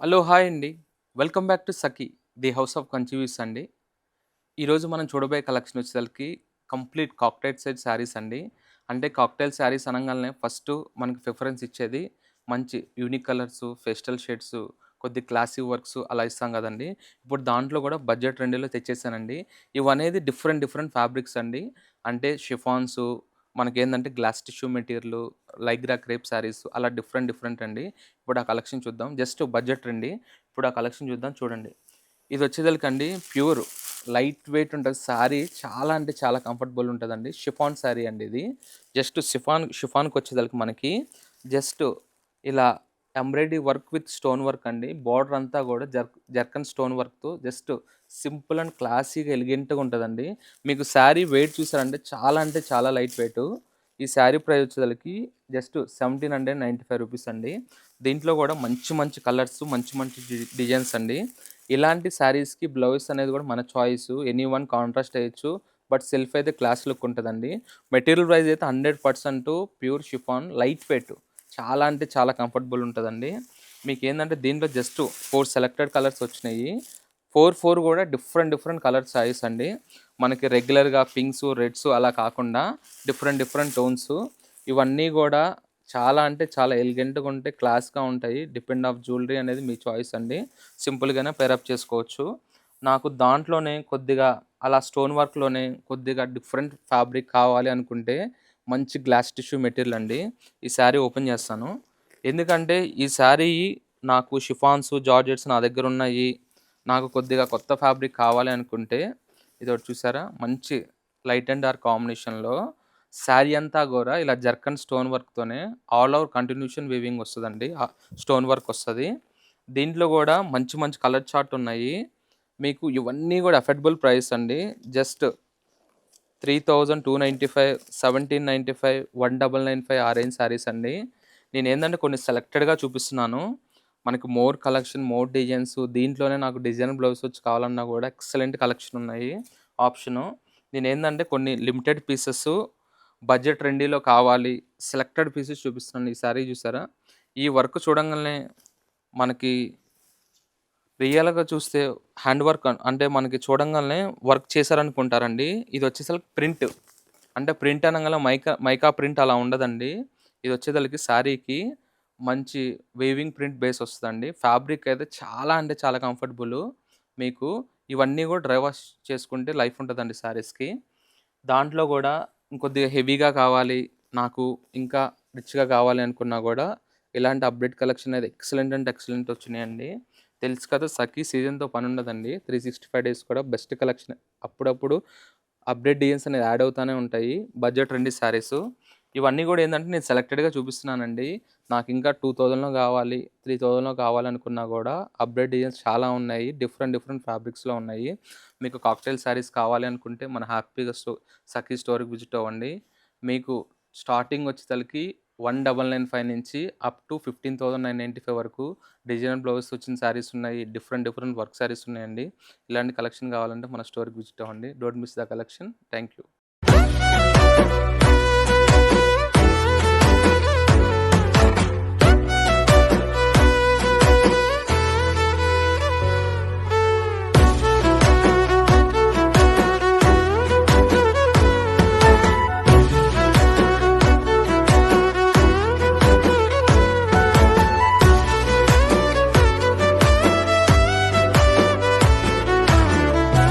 Hello! Hi అండి. Welcome back to Sakhi, the house of confuse అండి. ఈరోజు మనం చూడబోయే కలెక్షన్ వచ్చేసరికి కంప్లీట్ కాక్టైల్ సెట్ శారీస్ అండి. అంటే కాక్టైల్ శారీస్ అనంగాల్నే ఫస్టు మనకి ప్రిఫరెన్స్ ఇచ్చేది మంచి యూనిక్ కలర్సు, పేస్టల్ షేడ్సు, కొద్ది క్లాసీ వర్క్సు అలా ఇస్తాం గదండీ! ఇప్పుడు దాంట్లో గూడా బడ్జెట్ ట్రెండ్‌లో తెచ్చేసానండి. ఇవనేది డిఫరెంట్ డిఫరెంట్ ఫ్యాబ్రిక్స్ అండి. అంటే షిఫాన్సు, మనకేందంటే glass tissue material, Lycra crepe saris అలా డిఫరెంట్ డిఫరెంట్ అండి. ఇప్పుడు ఆ కలెక్షన్ చూద్దాం. జస్ట్ బడ్జెట్ అండి. ఇప్పుడు ఆ కలెక్షన్ చూద్దాం చూడండి. ఇదొచ్చేదలికండి ప్యూర్ లైట్ వెయిట్ ఉంటది శారీ. చాలా అంటే చాలా కంఫర్టబుల్ ఉంటదండి. షిఫాన్ శారీ అండి ఇది. జస్ట్ షిఫాన్‌కొచ్చేదలికి మనకి జస్ట్ ఇలా embroidery work with stone work అండి. బోర్డర్ అంతా గూడా జర్కన్ స్టోన్ వర్క్‌తో జస్ట్ సింపుల్ అండ్ క్లాసీగా ఎలిగెంట్‌గా ఉంటదండి. మీకు శారీ వెయిట్ చూసారంటే చాలా అంటే చాలా లైట్ వెయిటు. ఈ శారీ ప్రైస్ వచ్చేదలికి జస్ట్ రూ. 1795 అండి. దీంట్లో గూడా మంచి మంచి కలర్స్, మంచి మంచి డిజైన్స్ అండి. ఇలాంటి శారీస్‌కి బ్లౌజ్ అనేది గూడా మన చాయిసు. ఎనీవన్ కాంట్రాస్ట్ ఎయొచ్చు. బట్ సెల్ఫ్ అయితే క్లాస్ లుక్ ఉంటదండి. మెటీరియల్ వైస్ అయితే 100% ప్యూర్ షిఫాన్ లైట్ వెయిట్. చాలా అంటే చాలా కంఫర్టబుల్ ఉంటదండి. మీకేందంటే దీంట్లో జస్ట్ 4 సెలెక్టెడ్ కలర్స్ వచ్చినాయి. 4 గూడా డిఫరెంట్ డిఫరెంట్ కలర్ చాయిస్ అండి. మనకి రెగ్యులర్‌గా పింక్సు, రెడ్సు అలా కాకుండా డిఫరెంట్ డిఫరెంట్ టోన్స్. ఇవన్నీ గూడా చాలా అంటే చాలా ఎలిగెంట్‌గా ఉంటాయి. క్లాస్‌గా ఉంటాయి. డిపెండ్ ఆఫ్ జ్యువెలరీ అనేది మీ చాయిస్ అండి. సింపుల్‌గానే పెయిరప్ చేసుకోవచ్చు. నాకు దాంట్లోనే కొద్దిగా అలా స్టోన్ వర్క్‌లోనే కొద్దిగా డిఫరెంట్ ఫ్యాబ్రిక్ కావాలి అనుకుంటే మంచి గ్లాస్ టిష్యూ మెటీరియల్ అండి. ఈ శారీ ఓపెన్ చేస్తాను. ఎందుకంటే ఈ శారీ నాకు షిఫాన్స్, జార్జెట్స్ నా దగ్గరున్నాయి. నాకు కొద్దిగా కొత్త ఫ్యాబ్రిక్ కావాలి అనుకుంటే ఇదోటి చూసారా? మంచి లైట్ అండ్ డార్క్ కాంబినేషన్‌లో శారీ అంతా గూడా ఇలా జర్కన్ స్టోన్ వర్క్‌తోనే ఆల్ ఓవర్ కంటిన్యూషన్ వీవింగ్ వస్తదండి. స్టోన్ వర్క్ వస్తది. దీంట్లో గూడా మంచి మంచి కలర్ చార్ట్ ఉన్నాయి. మీకు ఇవన్నీ గూడా అఫోర్డబుల్ ప్రైస్ అండి. జస్ట్ 3295, 1795, 1995 ఆ రేంజ్ శారీస్ అండి. నేనేందంటే కొన్ని సెలెక్టెడ్‌గా చూపిస్తున్నాను. మనకి మోర్ కలెక్షన్, మోర్ డిజైన్స్ దీంట్లోనే నాకు డిజైన్ బ్లౌజ్ వచ్చి కావాలన్నా గూడా ఎక్సలెంట్ కలెక్షన్ ఉన్నాయి ఆప్షను. నేనేందంటే కొన్ని లిమిటెడ్ పీసెసు బడ్జెట్ ట్రెండీలో కావాలి, సెలెక్టెడ్ పీసెస్ చూపిస్తున్నాను. ఈ శారీ చూసారా? ఈ వర్క్ చూడంగాల్నే మనకి రియల్‌గా చూస్తే హ్యాండ్ వర్క్ అంటే మనకి చూడంగాల్నే వర్క్ చేశారనుకుంటారండి. ఇదొచ్చేసరికి ప్రింట్. అంటే ప్రింట్ అనంగానే మైకా ప్రింట్ అలా ఉండదండి. ఇదొచ్చేదలికి శారీకి మంచి వీవింగ్ ప్రింట్ బేస్ వస్తదండి. ఫ్యాబ్రిక్ అయితే చాలా అంటే చాలా కంఫర్టబులు. మీకు ఇవన్నీ గూడా డ్రై వాష్ చేసుకుంటే లైఫ్ ఉంటదండి శారీస్‌కి. దాంట్లో గూడా ఇంకొద్దిగా హెవీగా కావాలి, నాకు ఇంకా రిచ్‌గా కావాలి అనుకున్నా గూడా ఇలాంటి అప్‌డేట్ కలెక్షన్ అనేది ఎక్సలెంట్ అంటే ఎక్సలెంట్ వచ్చినాయండి. తెలుసు కదా! సఖి సీజన్‌తో పనుండదండి. 365 డేస్ కూడా బెస్ట్ కలెక్షన్ అప్పుడప్పుడు అప్‌డేట్ డిజైన్స్ అనేవి యాడ్ అవుతానే ఉంటాయి. Budget trendy saris. ఇవన్నీ గూడా ఏందంటే నేను సెలెక్టెడ్‌గా చూపిస్తున్నానండి. నాకింకా 2000లో కావాలి, 3000లో కావాలనుకున్నా గూడా అప్‌డేట్ డిజైన్స్ చాలా ఉన్నాయి. డిఫరెంట్ డిఫరెంట్ ఫ్యాబ్రిక్స్‌లో ఉన్నాయి. మీకు కాక్టైల్ శారీస్ కావాలి అనుకుంటే మన హ్యాపీగా సఖి స్టోర్‌కి విజిట్ అవ్వండి. మీకు స్టార్టింగ్ వచ్చేసరికి 1995 నుంచి అప్ టు 15,995 వరకు డిజైనర్ బ్లౌజెస్ వచ్చిన శారీస్ ఉన్నాయి. డిఫరెంట్ డిఫరెంట్ వర్క్ శారీస్ ఉన్నాయండి. ఇలాంటి కలెక్షన్ కావాలంటే మన స్టోర్‌కి విజిట్ అవ్వండి. Don't miss the collection. Thank you.